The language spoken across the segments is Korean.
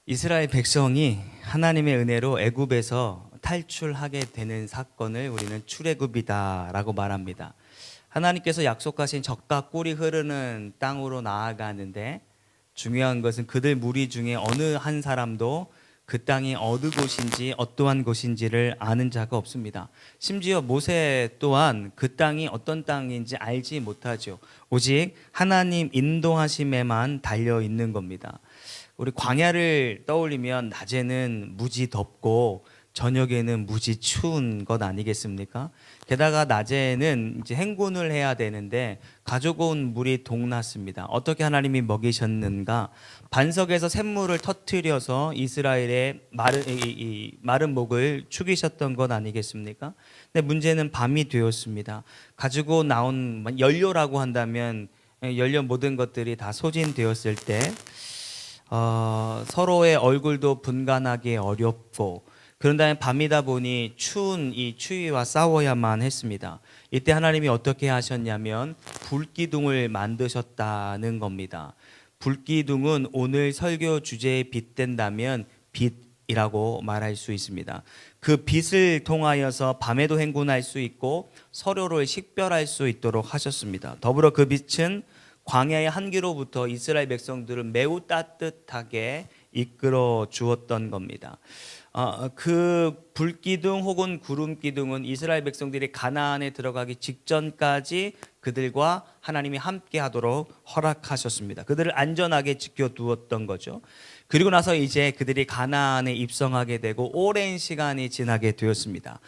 이스라엘 백성이 하나님의 은혜로 애굽에서 탈출하게 되는 사건을 우리는 출애굽이다라고 말합니다. 하나님께서 약속하신 젖과 꿀이 흐르는 땅으로 나아가는데 중요한 것은 그들 무리 중에 어느 한 사람도 그 땅이 어느 곳인지 어떠한 곳인지를 아는 자가 없습니다. 심지어 모세 또한 그 땅이 어떤 땅인지 알지 못하죠. 오직 하나님 인도하심에만 달려 있는 겁니다. 우리 광야를 떠올리면 낮에는 무지 덥고 저녁에는 무지 추운 것 아니겠습니까? 게다가 낮에는 이제 행군을 해야 되는데 가져온 물이 동났습니다. 어떻게 하나님이 먹이셨는가? 반석에서 샘물을 터뜨려서 이스라엘의 마른 목을 죽이셨던 것 아니겠습니까? 근데 문제는 밤이 되었습니다. 가지고 나온 연료라고 한다면 연료 모든 것들이 다 소진되었을 때 서로의 얼굴도 분간하기 어렵고 그런 다음에 밤이다 보니 추운 이 추위와 싸워야만 했습니다. 이때 하나님이 어떻게 하셨냐면 불기둥을 만드셨다는 겁니다. 불기둥은 오늘 설교 주제에 빗댄다면 빛이라고 말할 수 있습니다. 그 빛을 통하여서 밤에도 행군할 수 있고 서로를 식별할 수 있도록 하셨습니다. 더불어 그 빛은 광야의 한기로부터 이스라엘 백성들을 매우 따뜻하게 이끌어 주었던 겁니다. 그 불기둥 혹은 구름기둥은 이스라엘 백성들이 가나안에 들어가기 직전까지 그들과 하나님이 함께 하도록 허락하셨습니다. 그들을 안전하게 지켜두었던 거죠. 그리고 나서 이제 그들이 가나안에 입성하게 되고 오랜 시간이 지나게 되었습니다.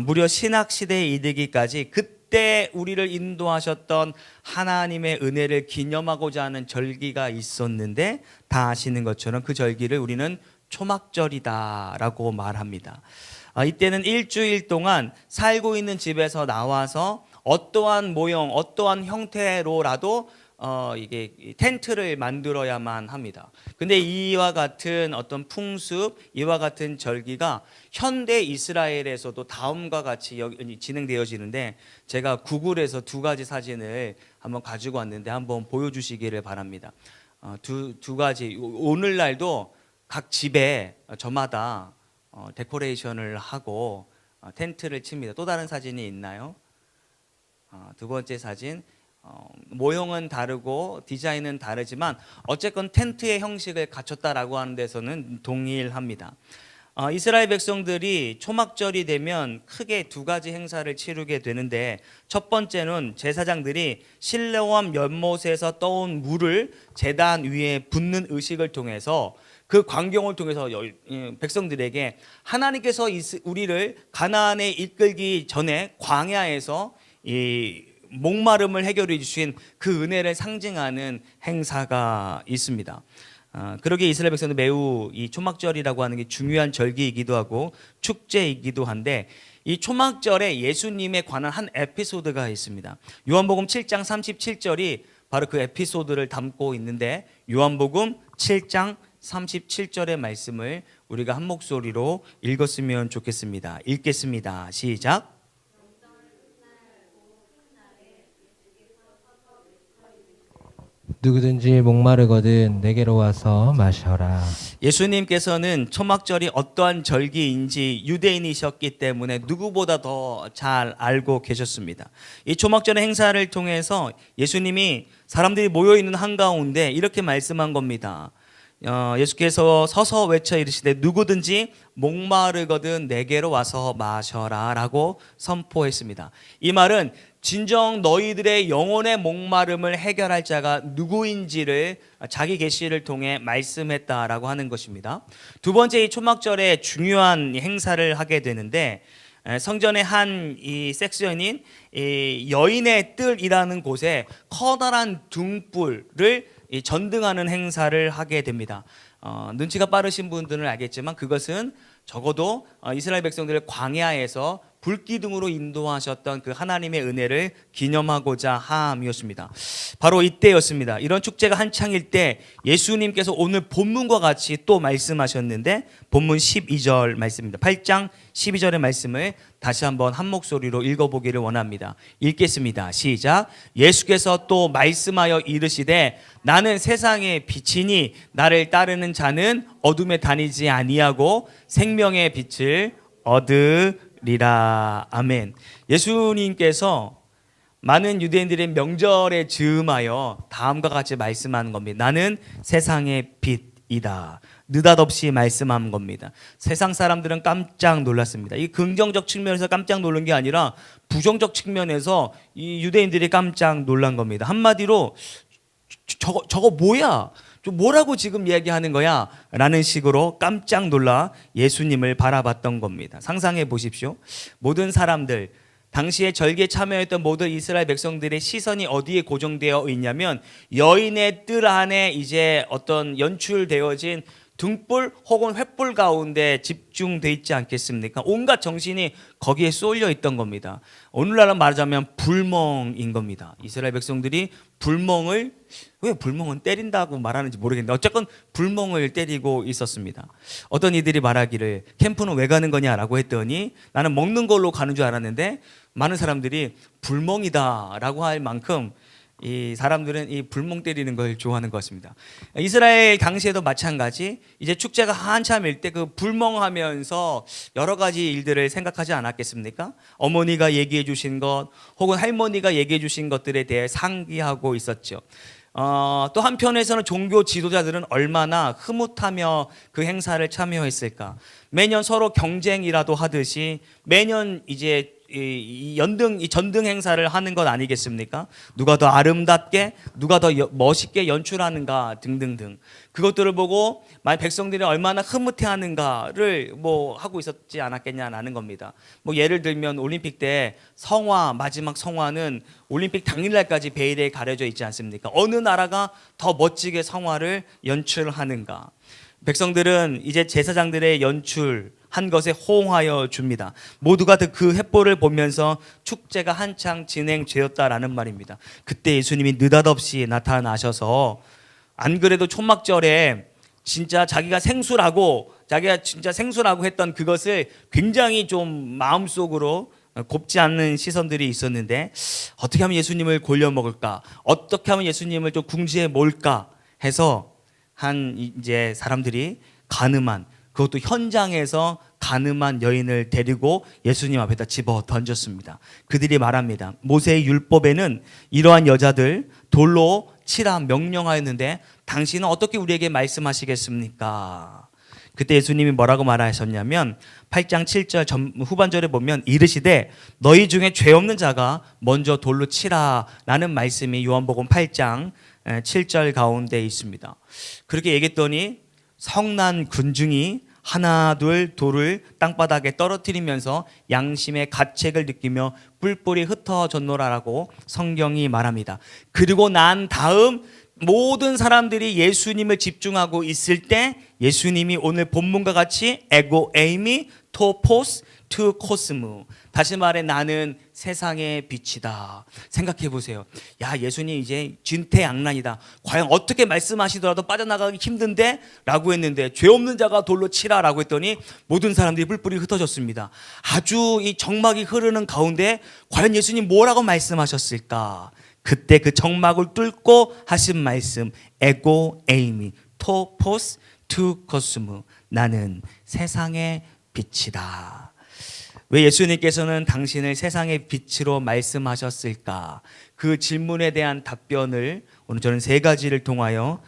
무려 신학시대에 이르기까지 그때 우리를 인도하셨던 하나님의 은혜를 기념하고자 하는 절기가 있었는데 다 아시는 것처럼 그 절기를 우리는 초막절이다라고 말합니다. 이때는 일주일 동안 살고 있는 집에서 나와서 어떠한 모형, 어떠한 형태로라도 이게 텐트를 만들어야만 합니다. 근데 이와 같은 어떤 풍습, 이와 같은 절기가 현대 이스라엘에서도 다음과 같이 진행되어지는데 제가 구글에서 두 가지 사진을 한번 가지고 왔는데 한번 보여주시기를 바랍니다. 두 가지 오늘날도 각 집에 저마다 데코레이션을 하고 텐트를 칩니다. 또 다른 사진이 있나요? 두 번째 사진. 모형은 다르고 디자인은 다르지만 어쨌건 텐트의 형식을 갖췄다라고 하는 데서는 동일합니다. 이스라엘 백성들이 초막절이 되면 크게 두 가지 행사를 치르게 되는데 첫 번째는 제사장들이 실로암 연못에서 떠온 물을 제단 위에 붓는 의식을 통해서 그 광경을 통해서 백성들에게 하나님께서 우리를 가나안에 이끌기 전에 광야에서 이 목마름을 해결해 주신 그 은혜를 상징하는 행사가 있습니다. 그러기에 이스라엘 백성들 매우 이 초막절이라고 하는 게 중요한 절기이기도 하고 축제이기도 한데 이 초막절에 예수님에 관한 한 에피소드가 있습니다. 요한복음 7장 37절이 바로 그 에피소드를 담고 있는데 요한복음 7장 37절의 말씀을 우리가 한 목소리로 읽었으면 좋겠습니다. 읽겠습니다. 시작. 누구든지 목마르거든 내게로 와서 마셔라. 예수님께서는 초막절이 어떠한 절기인지 유대인이셨기 때문에 누구보다 더 잘 알고 계셨습니다. 이 초막절의 행사를 통해서 예수님이 사람들이 모여있는 한가운데 이렇게 말씀한 겁니다. 예수께서 서서 외쳐 이르시되 누구든지 목마르거든 내게로 와서 마셔라 라고 선포했습니다. 이 말은 진정 너희들의 영혼의 목마름을 해결할 자가 누구인지를 자기 계시를 통해 말씀했다라고 하는 것입니다. 두 번째, 이 초막절에 중요한 행사를 하게 되는데 성전의 한 이 섹션인 이 여인의 뜰이라는 곳에 커다란 등불을 전등하는 행사를 하게 됩니다. 눈치가 빠르신 분들은 알겠지만 그것은 적어도 이스라엘 백성들을 광야에서 불기둥으로 인도하셨던 그 하나님의 은혜를 기념하고자 함이었습니다. 바로 이때였습니다. 이런 축제가 한창일 때 예수님께서 오늘 본문과 같이 또 말씀하셨는데 본문 12절 말씀입니다. 8장 12절의 말씀을 다시 한번 한 목소리로 읽어보기를 원합니다. 읽겠습니다. 시작. 예수께서 또 말씀하여 이르시되 나는 세상의 빛이니 나를 따르는 자는 어둠에 다니지 아니하고 생명의 빛을 얻으리라. 아멘. 예수님께서 많은 유대인들의 명절에 즈음하여 다음과 같이 말씀하는 겁니다. 나는 세상의 빛이다. 느닷없이 말씀한 겁니다. 세상 사람들은 깜짝 놀랐습니다. 이 긍정적 측면에서 깜짝 놀란 게 아니라 부정적 측면에서 이 유대인들이 깜짝 놀란 겁니다. 한마디로 저거 뭐야? 뭐라고 지금 이야기하는 거야? 라는 식으로 깜짝 놀라 예수님을 바라봤던 겁니다. 상상해 보십시오. 모든 사람들, 당시에 절기에 참여했던 모든 이스라엘 백성들의 시선이 어디에 고정되어 있냐면 여인의 뜰 안에 이제 어떤 연출되어진 등불 혹은 횃불 가운데 집중돼 있지 않겠습니까? 온갖 정신이 거기에 쏠려 있던 겁니다. 오늘날로 말하자면 불멍인 겁니다. 이스라엘 백성들이 왜 불멍은 때린다고 말하는지 모르겠는데 어쨌건 불멍을 때리고 있었습니다. 어떤 이들이 말하기를 캠프는 왜 가는 거냐라고 했더니 나는 먹는 걸로 가는 줄 알았는데 많은 사람들이 불멍이다라고 할 만큼 이 사람들은 이 불멍 때리는 걸 좋아하는 것 같습니다. 이스라엘 당시에도 마찬가지 이제 축제가 한참일 때 그 불멍하면서 여러 가지 일들을 생각하지 않았겠습니까? 어머니가 얘기해 주신 것 혹은 할머니가 얘기해 주신 것들에 대해 상기하고 있었죠. 또 한편에서는 종교 지도자들은 얼마나 흐뭇하며 그 행사를 참여했을까. 매년 서로 경쟁이라도 하듯이 매년 이제 이 전등 행사를 하는 것 아니겠습니까? 누가 더 아름답게, 누가 더 멋있게 연출하는가 등등등. 그것들을 보고 만약 백성들이 얼마나 흐뭇해하는가를 하고 있었지 않았겠냐라는 겁니다. 예를 들면 올림픽 때 마지막 성화는 올림픽 당일날까지 베일에 가려져 있지 않습니까? 어느 나라가 더 멋지게 성화를 연출하는가? 백성들은 이제 제사장들의 연출한 것에 호응하여 줍니다. 모두가 그 횃불을 보면서 축제가 한창 진행되었다라는 말입니다. 그때 예수님이 느닷없이 나타나셔서 안 그래도 초막절에 진짜 자기가 생수라고 했던 그것을 굉장히 좀 마음속으로 곱지 않는 시선들이 있었는데 어떻게 하면 예수님을 골려 먹을까? 어떻게 하면 예수님을 좀 궁지에 몰까 해서 이제 사람들이 그것도 현장에서 가늠한 여인을 데리고 예수님 앞에다 집어 던졌습니다. 그들이 말합니다. 모세의 율법에는 이러한 여자들 돌로 치라 명령하였는데 당신은 어떻게 우리에게 말씀하시겠습니까? 그때 예수님이 뭐라고 말하셨냐면 8장 7절 후반절에 보면 이르시되 너희 중에 죄 없는 자가 먼저 돌로 치라 라는 말씀이 요한복음 8장 7절 가운데 있습니다. 그렇게 얘기했더니 성난 군중이 하나 둘 돌을 땅바닥에 떨어뜨리면서 양심의 가책을 느끼며 뿔뿔이 흩어졌노라라고 성경이 말합니다. 그리고 난 다음 모든 사람들이 예수님을 집중하고 있을 때 예수님이 오늘 본문과 같이 에고 에이미 토포스 투 코스무, 다시 말해 나는 세상의 빛이다. 생각해 보세요. 예수님 이제 진퇴양난이다. 과연 어떻게 말씀하시더라도 빠져나가기 힘든데? 라고 했는데 죄 없는 자가 돌로 치라 라고 했더니 모든 사람들이 뿔뿔이 흩어졌습니다. 아주 이 정막이 흐르는 가운데 과연 예수님 뭐라고 말씀하셨을까? 그때 그 정막을 뚫고 하신 말씀 에고 에이미 토포스 투 코스무, 나는 세상의 빛이다. 왜 예수님께서는 당신을 세상의 빛으로 말씀하셨을까? 그 질문에 대한 답변을 오늘 저는 3가지를 통하여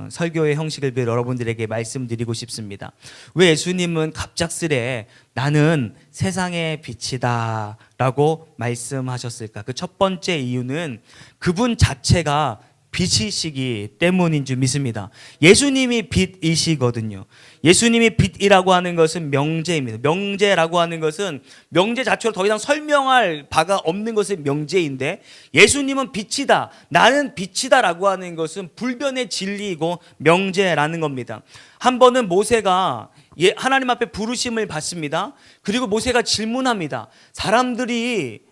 설교의 형식을 빌어 여러분들에게 말씀드리고 싶습니다. 왜 예수님은 갑작스레 나는 세상의 빛이다 라고 말씀하셨을까? 그 첫 번째 이유는 그분 자체가 빛이시기 때문인 줄 믿습니다. 예수님이 빛이시거든요. 예수님이 빛이라고 하는 것은 명제입니다. 명제라고 하는 것은 명제 자체로 더 이상 설명할 바가 없는 것이 명제인데 예수님은 빛이다, 나는 빛이다라고 하는 것은 불변의 진리이고 명제라는 겁니다. 한 번은 모세가 하나님 앞에 부르심을 받습니다. 그리고 모세가 질문합니다. 사람들이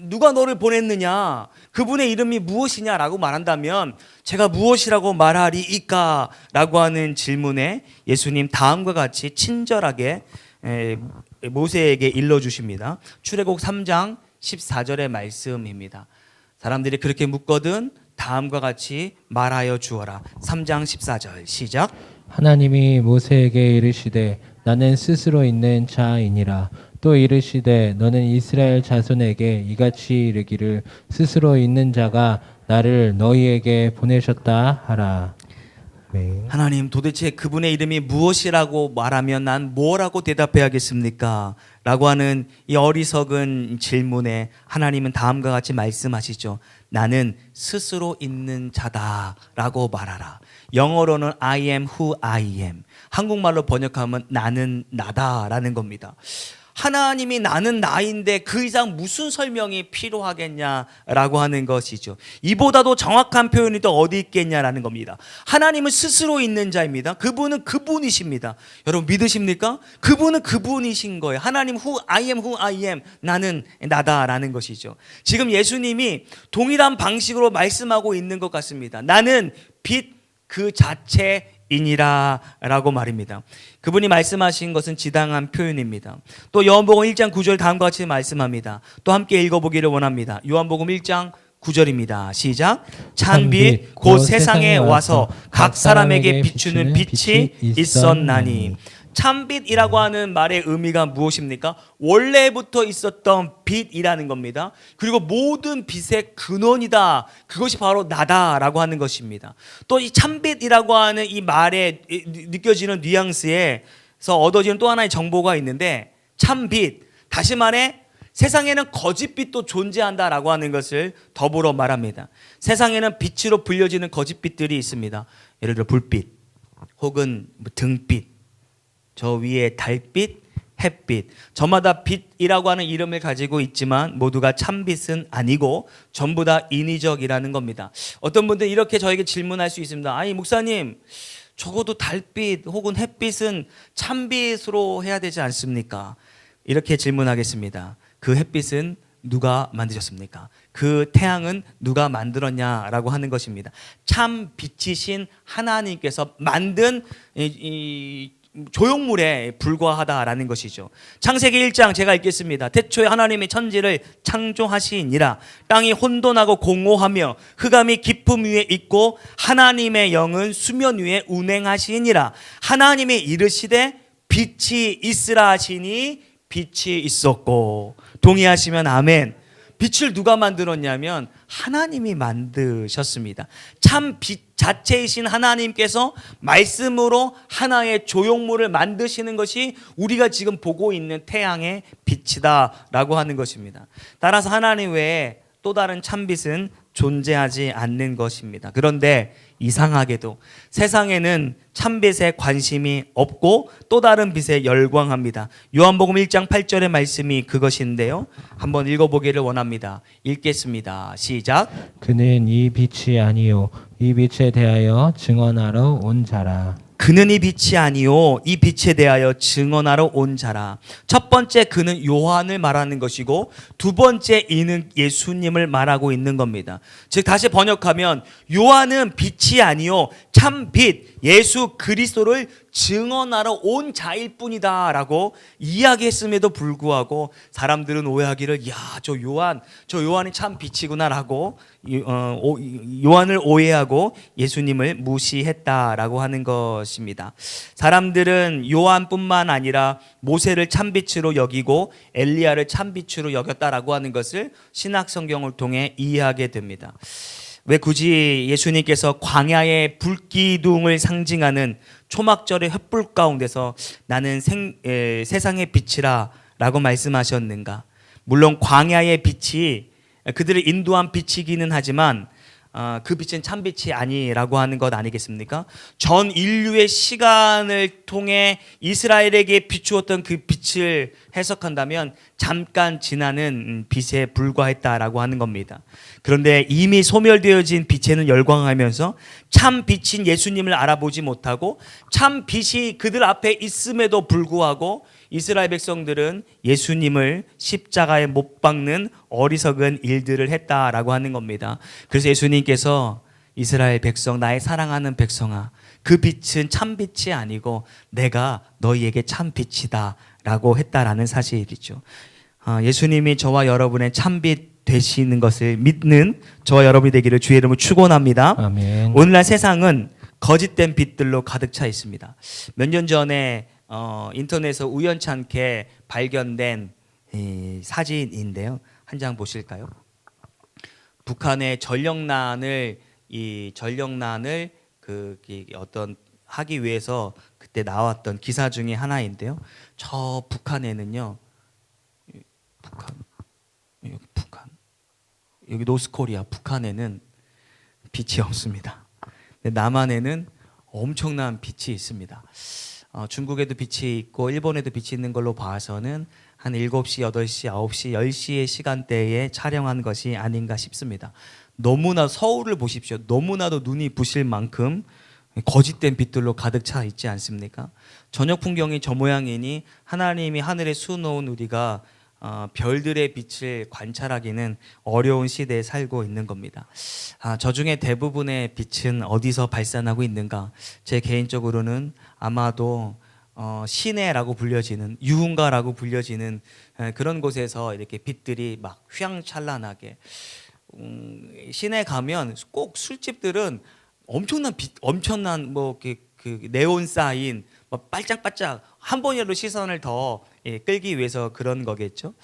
누가 너를 보냈느냐? 그분의 이름이 무엇이냐라고 말한다면 제가 무엇이라고 말하리이까? 라고 하는 질문에 예수님 다음과 같이 친절하게 모세에게 일러주십니다. 출애굽 3장 14절의 말씀입니다. 사람들이 그렇게 묻거든 다음과 같이 말하여 주어라. 3장 14절 시작. 하나님이 모세에게 이르시되 나는 스스로 있는 자이니라. 또 이르시되 너는 이스라엘 자손에게 이같이 이르기를 스스로 있는 자가 나를 너희에게 보내셨다 하라. 네. 하나님, 도대체 그분의 이름이 무엇이라고 말하면 난 뭐라고 대답해야겠습니까? 라고 하는 이 어리석은 질문에 하나님은 다음과 같이 말씀하시죠. 나는 스스로 있는 자다 라고 말하라. 영어로는 I am who I am. 한국말로 번역하면 나는 나다라는 겁니다. 하나님이 나는 나인데 그 이상 무슨 설명이 필요하겠냐라고 하는 것이죠. 이보다도 정확한 표현이 또 어디 있겠냐라는 겁니다. 하나님은 스스로 있는 자입니다. 그분은 그분이십니다. 여러분 믿으십니까? 그분은 그분이신 거예요. 하나님 who I am, 나는 나다라는 것이죠. 지금 예수님이 동일한 방식으로 말씀하고 있는 것 같습니다. 나는 빛 그 자체이니라 라고 말입니다. 그분이 말씀하신 것은 지당한 표현입니다. 또 요한복음 1장 9절 다음과 같이 말씀합니다. 또 함께 읽어보기를 원합니다. 요한복음 1장 9절입니다. 시작. 찬빛 곧 세상에 와서 각 사람에게 비추는 빛이 있었나니. 참빛이라고 하는 말의 의미가 무엇입니까? 원래부터 있었던 빛이라는 겁니다. 그리고 모든 빛의 근원이다. 그것이 바로 나다라고 하는 것입니다. 또 이 참빛이라고 하는 이 말에 느껴지는 뉘앙스에서 얻어지는 또 하나의 정보가 있는데, 참빛, 다시 말해 세상에는 거짓빛도 존재한다라고 하는 것을 더불어 말합니다. 세상에는 빛으로 불려지는 거짓빛들이 있습니다. 예를 들어 불빛 혹은 등빛, 저 위에 달빛, 햇빛, 저마다 빛이라고 하는 이름을 가지고 있지만 모두가 참빛은 아니고 전부 다 인위적이라는 겁니다. 어떤 분들은 이렇게 저에게 질문할 수 있습니다. 아니 목사님, 적어도 달빛 혹은 햇빛은 참빛으로 해야 되지 않습니까? 이렇게 질문하겠습니다. 그 햇빛은 누가 만드셨습니까? 그 태양은 누가 만들었냐라고 하는 것입니다. 참 빛이신 하나님께서 만든 조형물에 불과하다라는 것이죠. 창세기 1장 제가 읽겠습니다. 태초에 하나님이 천지를 창조하시니라. 땅이 혼돈하고 공허하며 흑암이 깊음 위에 있고 하나님의 영은 수면 위에 운행하시니라. 하나님이 이르시되 빛이 있으라 하시니 빛이 있었고. 동의하시면 아멘. 빛을 누가 만들었냐면 하나님이 만드셨습니다. 참 빛 자체이신 하나님께서 말씀으로 하나의 조형물을 만드시는 것이 우리가 지금 보고 있는 태양의 빛이다라고 하는 것입니다. 따라서 하나님 외에 또 다른 참빛은 존재하지 않는 것입니다. 그런데 이상하게도 세상에는 참빛에 관심이 없고 또 다른 빛에 열광합니다. 요한복음 1장 8절의 말씀이 그것인데요. 한번 읽어보기를 원합니다. 읽겠습니다. 시작. 그는 이 빛이 아니요 이 빛에 대하여 증언하러 온 자라. 그는 이 빛이 아니요 이 빛에 대하여 증언하러 온 자라. 첫 번째 그는 요한을 말하는 것이고 두 번째 이는 예수님을 말하고 있는 겁니다. 즉 다시 번역하면 요한은 빛이 아니요 참 빛 예수 그리스도를 증언하러 온 자일 뿐이다 라고 이야기했음에도 불구하고 사람들은 오해하기를, 야, 저 요한이 참 빛이구나 라고 요한을 오해하고 예수님을 무시했다라고 하는 것입니다. 사람들은 요한뿐만 아니라 모세를 참빛으로 여기고 엘리야를 참빛으로 여겼다라고 하는 것을 신약 성경을 통해 이해하게 됩니다. 왜 굳이 예수님께서 광야의 불기둥을 상징하는 초막절의 횃불 가운데서 나는 세상의 빛이라 라고 말씀하셨는가? 물론 광야의 빛이 그들을 인도한 빛이기는 하지만 그 빛은 참빛이 아니라고 하는 것 아니겠습니까? 전 인류의 시간을 통해 이스라엘에게 비추었던 그 빛을 해석한다면 잠깐 지나는 빛에 불과했다라고 하는 겁니다. 그런데 이미 소멸되어진 빛에는 열광하면서 참 빛인 예수님을 알아보지 못하고 참 빛이 그들 앞에 있음에도 불구하고 이스라엘 백성들은 예수님을 십자가에 못 박는 어리석은 일들을 했다라고 하는 겁니다. 그래서 예수님께서 이스라엘 백성, 나의 사랑하는 백성아, 그 빛은 참빛이 아니고 내가 너희에게 참빛이다 라고 했다라는 사실이죠. 예수님이 저와 여러분의 참빛 되시는 것을 믿는 저와 여러분이 되기를 주의 이름으로 축원합니다. 아멘. 오늘날 세상은 거짓된 빛들로 가득 차 있습니다. 몇 년 전에 인터넷에서 우연찮게 발견된 이 사진인데요. 한 장 보실까요? 북한의 전력난을 어떤 하기 위해서 그때 나왔던 기사 중에 하나인데요. 저 북한에는요, 여기 노스코리아 북한에는 빛이 없습니다. 근데 남한에는 엄청난 빛이 있습니다. 중국에도 빛이 있고 일본에도 빛이 있는 걸로 봐서는 한 7시, 8시, 9시, 10시의 시간대에 촬영한 것이 아닌가 싶습니다. 너무나 서울을 보십시오. 너무나도 눈이 부실 만큼 거짓된 빛들로 가득 차 있지 않습니까? 저녁 풍경이 저 모양이니 하나님이 하늘에 수놓은 우리가 별들의 빛을 관찰하기는 어려운 시대에 살고 있는 겁니다. 저 중에 대부분의 빛은 어디서 발산하고 있는가? 제 개인적으로는 아마도 시내라고 불려지는 유흥가라고 불려지는 그런 곳에서 이렇게 빛들이 막 휘황찬란하게 시내 가면 꼭 술집들은 엄청난 그 네온 사인 반짝반짝 한 번이라도 시선을 더 끌기 위해서 그런 거겠죠.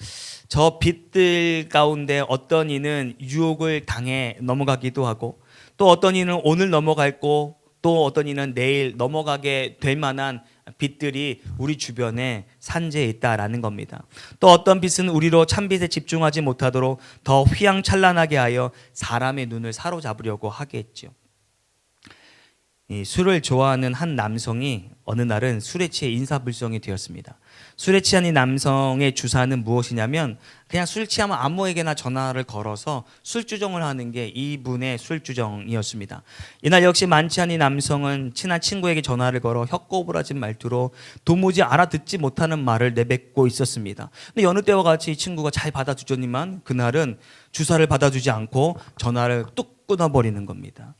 저 빛들 가운데 어떤 이는 유혹을 당해 넘어가기도 하고 또 어떤 이는 오늘 넘어갈고 또 어떤 이는 내일 넘어가게 될 만한 빛들이 우리 주변에 산재해 있다라는 겁니다. 또 어떤 빛은 우리로 참빛에 집중하지 못하도록 더 휘황찬란하게 하여 사람의 눈을 사로잡으려고 하겠죠. 이 술을 좋아하는 한 남성이 어느 날은 술에 취해 인사불성이 되었습니다. 술에 취한 이 남성의 주사는 무엇이냐면 그냥 술 취하면 아무에게나 전화를 걸어서 술주정을 하는 게 이분의 술주정이었습니다. 이날 역시 만취한 이 남성은 친한 친구에게 전화를 걸어 혀꼬부라진 말투로 도무지 알아듣지 못하는 말을 내뱉고 있었습니다. 근데 여느 때와 같이 이 친구가 잘 받아주더니만 그날은 주사를 받아주지 않고 전화를 뚝 끊어버리는 겁니다.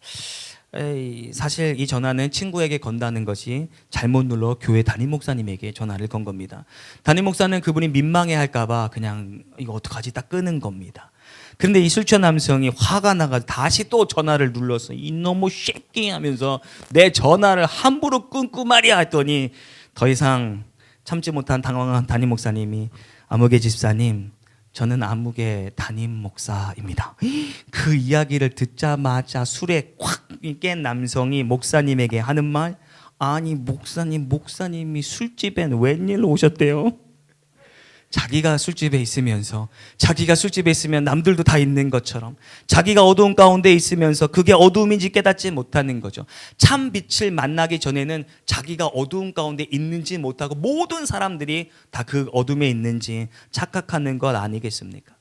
사실 이 전화는 친구에게 건다는 것이 잘못 눌러 교회 담임 목사님에게 전화를 건 겁니다. 담임 목사는 그분이 민망해 할까봐 그냥 이거 어떡하지 딱 끄는 겁니다. 그런데 이 술 취한 남성이 화가 나가지고 다시 또 전화를 눌러서 이놈의 새끼 하면서 내 전화를 함부로 끊고 말이야 했더니 더 이상 참지 못한 당황한 담임 목사님이 아무개 집사님 저는 아무개 담임 목사입니다. 그 이야기를 듣자마자 술에 콱 깬 남성이 목사님에게 하는 말 아니 목사님이 술집엔 웬일로 오셨대요? 자기가 술집에 있으면서 자기가 술집에 있으면 남들도 다 있는 것처럼 자기가 어두운 가운데 있으면서 그게 어두움인지 깨닫지 못하는 거죠. 참 빛을 만나기 전에는 자기가 어두운 가운데 있는지 못하고 모든 사람들이 다 그 어둠에 있는지 착각하는 것 아니겠습니까?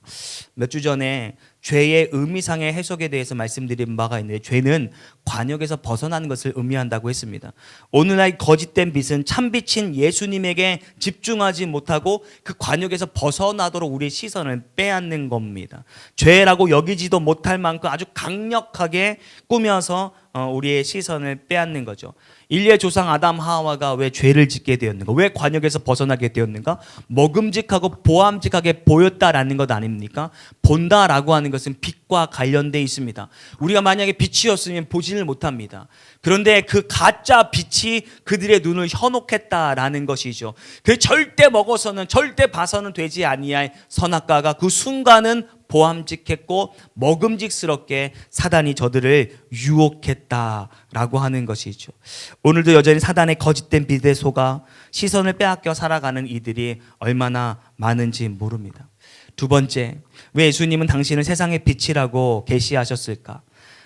몇 주 전에 죄의 의미상의 해석에 대해서 말씀드린 바가 있는데 죄는 관역에서 벗어나는 것을 의미한다고 했습니다. 오늘날 거짓된 빛은 참빛인 예수님에게 집중하지 못하고 그 관역에서 벗어나도록 우리의 시선을 빼앗는 겁니다. 죄라고 여기지도 못할 만큼 아주 강력하게 꾸며서 우리의 시선을 빼앗는 거죠. 인류의 조상 아담 하와가 왜 죄를 짓게 되었는가? 왜 관역에서 벗어나게 되었는가? 먹음직하고 보암직하게 보였다라는 것 아닙니까? 본다라고 하는 것은 빛과 관련되어 있습니다. 우리가 만약에 빛이었으면 보지를 못합니다. 그런데 그 가짜 빛이 그들의 눈을 현혹했다라는 것이죠. 그 절대 먹어서는 절대 봐서는 되지 아니할 선악과가 그 순간은 보암직했고 먹음직스럽게 사단이 저들을 유혹했다라고 하는 것이죠. 오늘도 여전히 사단의 거짓된 빛에 속아 시선을 빼앗겨 살아가는 이들이 얼마나 많은지 모릅니다. 두 번째, 왜 예수님은 당신을 세상의 빛이라고 계시하셨을까?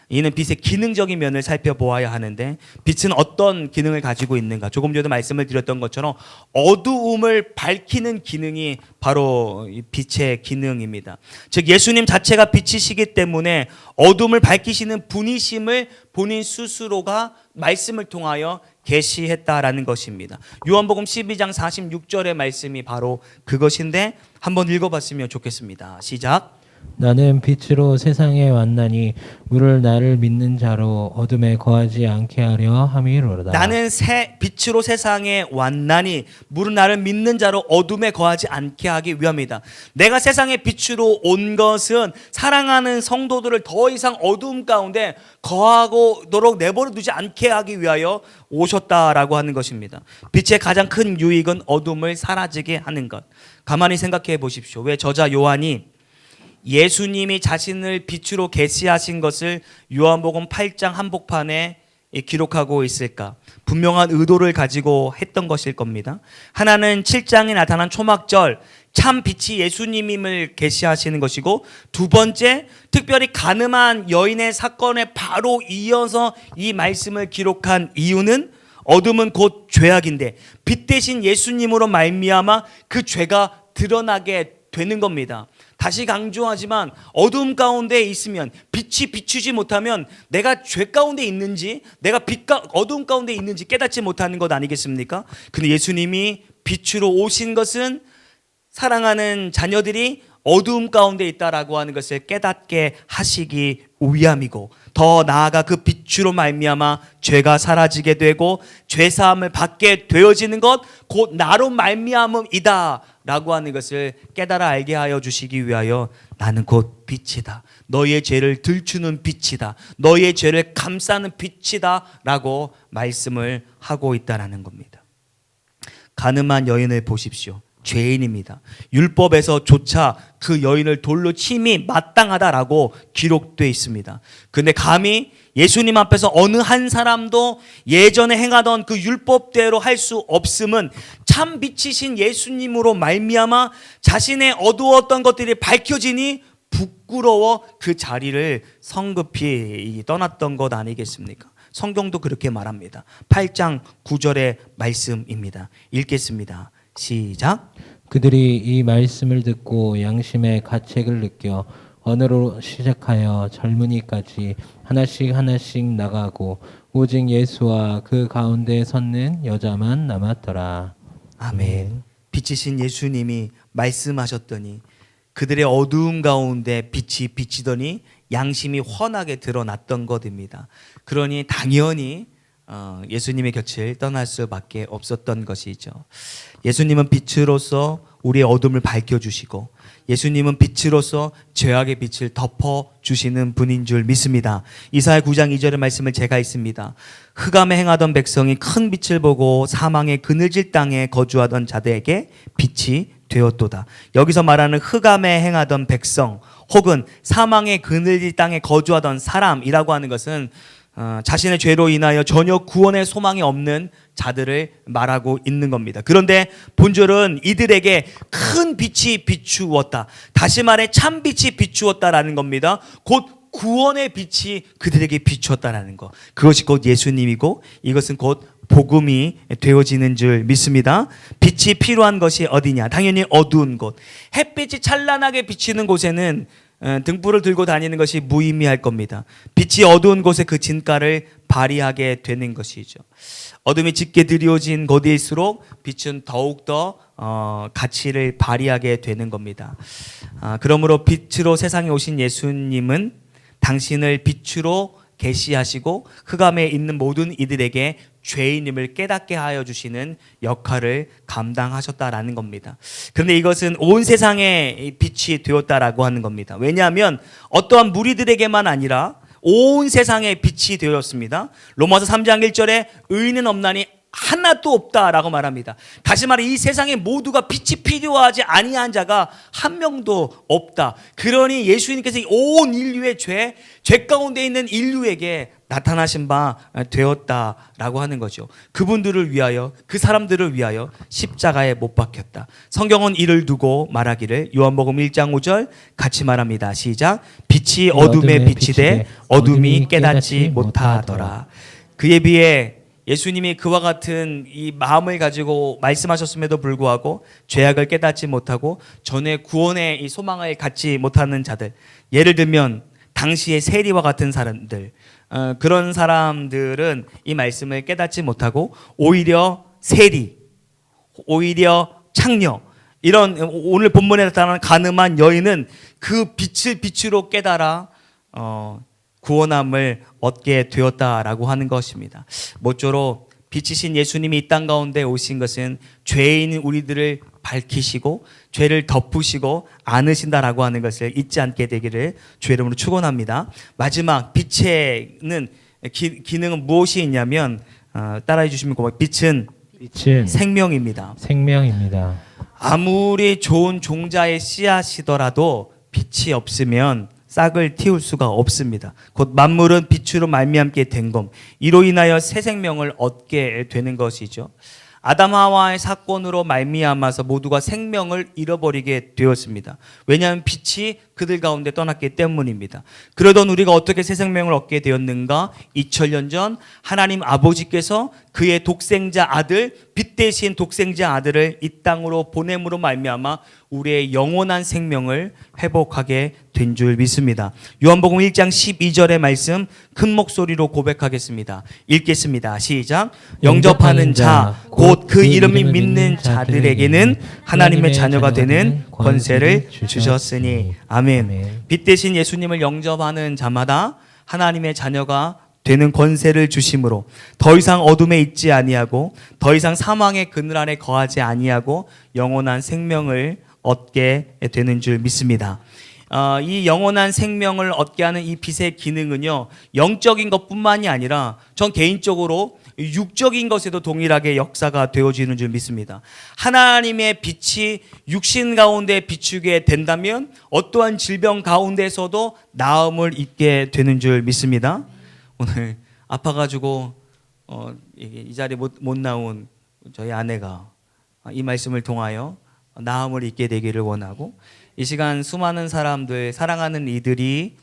이는 빛의 기능적인 면을 살펴보아야 하는데 빛은 어떤 기능을 가지고 있는가? 조금 전에 말씀을 드렸던 것처럼 어두움을 밝히는 기능이 바로 빛의 기능입니다. 즉 예수님 자체가 빛이시기 때문에 어둠을 밝히시는 분이심을 본인 스스로가 말씀을 통하여 계시했다라는 것입니다. 요한복음 12장 46절의 말씀이 바로 그것인데 한번 읽어봤으면 좋겠습니다. 시작. 나는 빛으로 세상에 왔나니 물을 나를 믿는 자로 어둠에 거하지 않게 하려 함이로다. 나는 빛으로 세상에 왔나니 물은 나를 믿는 자로 어둠에 거하지 않게 하기 위함이다. 내가 세상의 빛으로 온 것은 사랑하는 성도들을 더 이상 어둠 가운데 거하도록 내버려 두지 않게 하기 위하여 오셨다라고 하는 것입니다. 빛의 가장 큰 유익은 어둠을 사라지게 하는 것. 가만히 생각해 보십시오. 왜 저자 요한이 예수님이 자신을 빛으로 계시하신 것을 요한복음 8장 한복판에 기록하고 있을까? 분명한 의도를 가지고 했던 것일 겁니다. 하나는 7장에 나타난 초막절 참 빛이 예수님임을 계시하시는 것이고, 두 번째 특별히 가늠한 여인의 사건에 바로 이어서 이 말씀을 기록한 이유는 어둠은 곧 죄악인데 빛 대신 예수님으로 말미암아 그 죄가 드러나게 되는 겁니다. 다시 강조하지만 어둠 가운데 있으면, 빛이 비추지 못하면 내가 죄 가운데 있는지, 내가 어둠 가운데 있는지 깨닫지 못하는 것 아니겠습니까? 근데 예수님이 빛으로 오신 것은 사랑하는 자녀들이 어두움 가운데 있다라고 하는 것을 깨닫게 하시기 위함이고, 더 나아가 그 빛으로 말미암아 죄가 사라지게 되고 죄 사함을 받게 되어지는 것, 곧 나로 말미암음이다 라고 하는 것을 깨달아 알게 하여 주시기 위하여 나는 곧 빛이다, 너희의 죄를 들추는 빛이다, 너희의 죄를 감싸는 빛이다 라고 말씀을 하고 있다라는 겁니다. 가늠한 여인을 보십시오. 죄인입니다. 율법에서조차 그 여인을 돌로 침이 마땅하다라고 기록되어 있습니다. 그런데 감히 예수님 앞에서 어느 한 사람도 예전에 행하던 그 율법대로 할 수 없음은 참 빛이신 예수님으로 말미암아 자신의 어두웠던 것들이 밝혀지니 부끄러워 그 자리를 성급히 떠났던 것 아니겠습니까? 성경도 그렇게 말합니다. 8장 9절의 말씀입니다. 읽겠습니다. 시작. 그들이 이 말씀을 듣고 양심의 가책을 느껴 언어로 시작하여 젊은이까지 하나씩 나가고 오직 예수와 그 가운데 섰는 여자만 남았더라. 아멘. 빛이신 예수님이 말씀하셨더니 그들의 어두움 가운데 빛이 비치더니 양심이 훤하게 드러났던 것입니다. 그러니 당연히 예수님의 곁을 떠날 수밖에 없었던 것이죠. 예수님은 빛으로서 우리의 어둠을 밝혀주시고, 예수님은 빛으로서 죄악의 빛을 덮어주시는 분인 줄 믿습니다. 이사야 9장 2절의 말씀을 제가 읽습니다. 흑암에 행하던 백성이 큰 빛을 보고 사망의 그늘질 땅에 거주하던 자들에게 빛이 되었도다. 여기서 말하는 흑암에 행하던 백성 혹은 사망의 그늘질 땅에 거주하던 사람이라고 하는 것은 자신의 죄로 인하여 전혀 구원의 소망이 없는 자들을 말하고 있는 겁니다. 그런데 본절은 이들에게 큰 빛이 비추었다. 다시 말해 참 빛이 비추었다라는 겁니다. 곧 구원의 빛이 그들에게 비추었다라는 것. 그것이 곧 예수님이고 이것은 곧 복음이 되어지는 줄 믿습니다. 빛이 필요한 것이 어디냐? 당연히 어두운 곳. 햇빛이 찬란하게 비치는 곳에는 등불을 들고 다니는 것이 무의미할 겁니다. 빛이 어두운 곳에 그 진가를 발휘하게 되는 것이죠. 어둠이 짙게 드리워진 곳일수록 빛은 더욱더 가치를 발휘하게 되는 겁니다. 그러므로 빛으로 세상에 오신 예수님은 당신을 빛으로 계시하시고 흑암에 있는 모든 이들에게 죄인임을 깨닫게 하여 주시는 역할을 감당하셨다라는 겁니다. 그런데 이것은 온 세상에 빛이 되었다라고 하는 겁니다. 왜냐하면 어떠한 무리들에게만 아니라 온 세상에 빛이 되었습니다. 로마서 3장 1절에 의인은 없나니 하나도 없다라고 말합니다. 다시 말해 이 세상에 모두가 빛이 필요하지 아니한 자가 한 명도 없다. 그러니 예수님께서 온 인류의 죄 가운데 있는 인류에게 나타나신 바 되었다라고 하는 거죠. 그분들을 위하여, 그 사람들을 위하여 십자가에 못 박혔다. 성경은 이를 두고 말하기를, 요한복음 1장 5절 같이 말합니다. 시작. 빛이 어둠에 비치되 어둠이 깨닫지 못하더라. 그에 비해 예수님이 그와 같은 이 마음을 가지고 말씀하셨음에도 불구하고 죄악을 깨닫지 못하고 전에 구원의 이 소망을 갖지 못하는 자들, 예를 들면 당시의 세리와 같은 사람들, 그런 사람들은 이 말씀을 깨닫지 못하고 오히려 세리, 오히려 창녀, 이런 오늘 본문에 나타나는 가늠한 여인은 그 빛을 빛으로 깨달아 구원함을 얻게 되었다라고 하는 것입니다. 모쪼록 빛이신 예수님이 이 땅 가운데 오신 것은 죄인인 우리들을 밝히시고 죄를 덮으시고 안으신다라고 하는 것을 잊지 않게 되기를 주의 이름으로 축원합니다. 마지막 빛에는 기능은 무엇이 있냐면 따라해 주시면 고맙습니다. 빛은 생명입니다. 생명입니다. 아무리 좋은 종자의 씨앗이더라도 빛이 없으면 싹을 틔울 수가 없습니다. 곧 만물은 빛으로 말미암게 된 것, 이로 인하여 새 생명을 얻게 되는 것이죠. 아담 하와의 사건으로 말미암아서 모두가 생명을 잃어버리게 되었습니다. 왜냐하면 빛이 그들 가운데 떠났기 때문입니다. 그러던 우리가 어떻게 새 생명을 얻게 되었는가? 2000년 전 하나님 아버지께서 그의 독생자 아들, 빛 대신 독생자 아들을 이 땅으로 보냄으로 말미암아 우리의 영원한 생명을 회복하게 된 줄 믿습니다. 요한복음 1장 12절의 말씀 큰 목소리로 고백하겠습니다. 읽겠습니다. 시작. 영접하는 자, 곧 그 이름이 믿는 자들에게는 하나님의 자녀가 되는 권세를 주셨으니. 아멘. 빛 대신 예수님을 영접하는 자마다 하나님의 자녀가 되는 권세를 주심으로 더 이상 어둠에 있지 아니하고 더 이상 사망의 그늘 아래 거하지 아니하고 영원한 생명을 얻게 되는 줄 믿습니다. 이 영원한 생명을 얻게 하는 이 빛의 기능은요, 영적인 것뿐만이 아니라 전 개인적으로 육적인 것에도 동일하게 역사가 되어지는 줄 믿습니다. 하나님의 빛이 육신 가운데 비추게 된다면 어떠한 질병 가운데서도 나음을 입게 되는 줄 믿습니다. 오늘 아파가지고 이 자리에 못 나온 저희 아내가 이 말씀을 통하여 나음을 입게 되기를 원하고, 이 시간 수많은 사람들, 사랑하는 이들이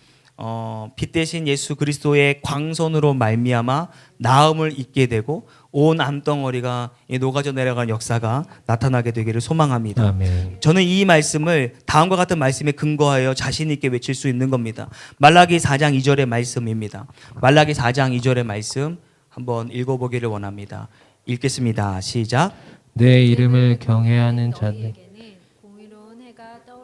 빛 대신 예수 그리스도의 광선으로 말미암아 나음을 입게 되고 온 암덩어리가 녹아져 내려가는 역사가 나타나게 되기를 소망합니다. 아멘. 저는 이 말씀을 다음과 같은 말씀에 근거하여 자신 있게 외칠 수 있는 겁니다. 말라기 4장 2절의 말씀입니다. 말라기 4장 2절의 말씀 한번 읽어보기를 원합니다. 읽겠습니다. 시작. 내 이름을 경외하는 자들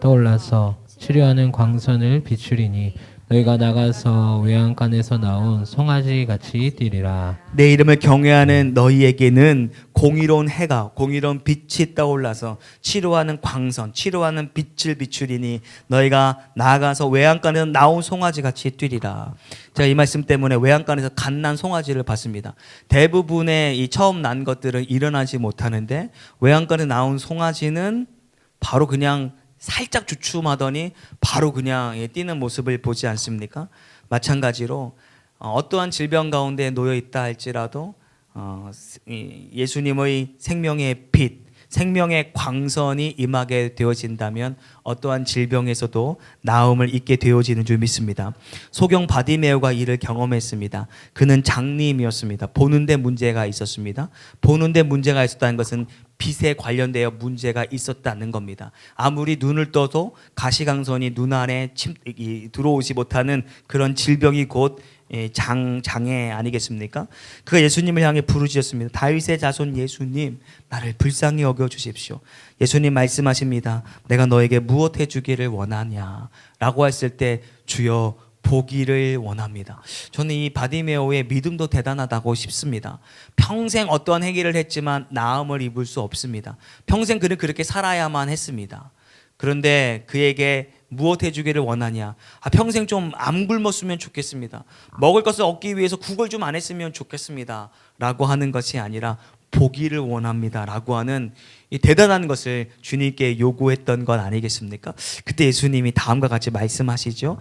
떠올라서 치료하는 광선을 비추리니 너희가 나가서 외양간에서 나온 송아지 같이 뛰리라. 내 이름을 경외하는 너희에게는 공의로운 해가, 공의로운 빛이 떠올라서 치료하는 광선, 치료하는 빛을 비추리니 너희가 나가서 외양간에서 나온 송아지 같이 뛰리라. 제가 이 말씀 때문에 외양간에서 갓난 송아지를 봤습니다. 대부분의 이 처음 난 것들은 일어나지 못하는데 외양간에 나온 송아지는 바로 그냥 살짝 주춤하더니 바로 그냥 뛰는 모습을 보지 않습니까? 마찬가지로 어떠한 질병 가운데 놓여 있다 할지라도 예수님의 생명의 빛, 생명의 광선이 임하게 되어진다면 어떠한 질병에서도 나음을 입게 되어지는 줄 믿습니다. 소경 바디메오가 이를 경험했습니다. 그는 장님이었습니다. 보는데 문제가 있었습니다. 보는데 문제가 있었다는 것은 빛에 관련되어 문제가 있었다는 겁니다. 아무리 눈을 떠도 가시광선이 눈 안에 들어오지 못하는 그런 질병이 곧 장애 아니겠습니까? 그가 예수님을 향해 부르짖었습니다. 다윗의 자손 예수님, 나를 불쌍히 여겨 주십시오. 예수님 말씀하십니다. 내가 너에게 무엇 해주기를 원하냐? 라고 했을 때 주여 보기를 원합니다. 저는 이 바디메오의 믿음도 대단하다고 싶습니다. 평생 어떠한 행위를 했지만 나음을 입을 수 없습니다. 평생 그는 그렇게 살아야만 했습니다. 그런데 그에게 무엇 해주기를 원하냐? 평생 좀 안 굶었으면 좋겠습니다. 먹을 것을 얻기 위해서 구걸 좀 안 했으면 좋겠습니다. 라고 하는 것이 아니라 보기를 원합니다. 라고 하는 이 대단한 것을 주님께 요구했던 것 아니겠습니까? 그때 예수님이 다음과 같이 말씀하시죠.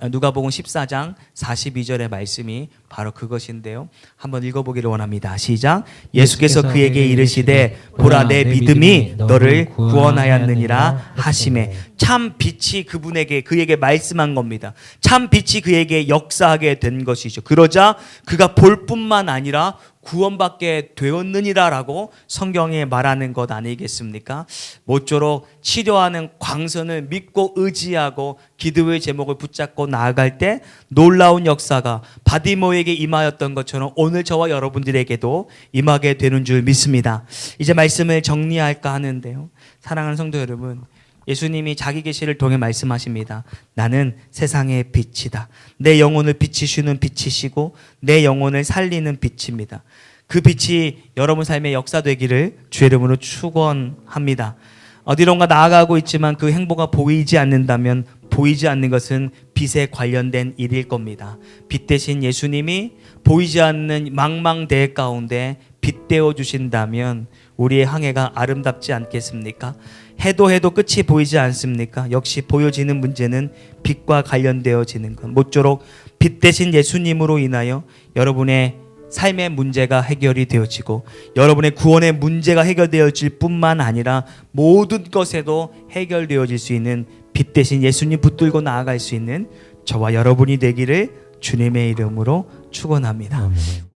누가복음 14장 42절의 말씀이 바로 그것인데요. 한번 읽어보기를 원합니다. 시작. 예수께서 그에게 이르시되 보라 내 믿음이 너를 구원하였느니라 하시매. 참 빛이 그에게 말씀한 겁니다. 참 빛이 그에게 역사하게 된 것이죠. 그러자 그가 볼 뿐만 아니라 구원받게 되었느니라라고 성경에 말하는 것 아니겠습니까? 모쪼록 치료하는 광선을 믿고 의지하고 기도의 제목을 붙잡고 나아갈 때 놀라운 역사가 바디모에게 임하였던 것처럼 오늘 저와 여러분들에게도 임하게 되는 줄 믿습니다. 이제 말씀을 정리할까 하는데요. 사랑하는 성도 여러분, 예수님이 자기 계시를 통해 말씀하십니다. 나는 세상의 빛이다. 내 영혼을 비치시는 빛이시고 내 영혼을 살리는 빛입니다. 그 빛이 여러분 삶의 역사되기를 주의 이름으로 축원합니다. 어디론가 나아가고 있지만 그 행보가 보이지 않는다면 보이지 않는 것은 빛에 관련된 일일 겁니다. 빛 대신 예수님이 보이지 않는 망망대해 가운데 빛되어 주신다면 우리의 항해가 아름답지 않겠습니까? 해도 끝이 보이지 않습니까? 역시 보여지는 문제는 빛과 관련되어지는 것. 모쪼록 빛 대신 예수님으로 인하여 여러분의 삶의 문제가 해결이 되어지고 여러분의 구원의 문제가 해결되어질 뿐만 아니라 모든 것에도 해결되어질 수 있는 빛 대신 예수님 붙들고 나아갈 수 있는 저와 여러분이 되기를 주님의 이름으로 축원합니다. 아멘.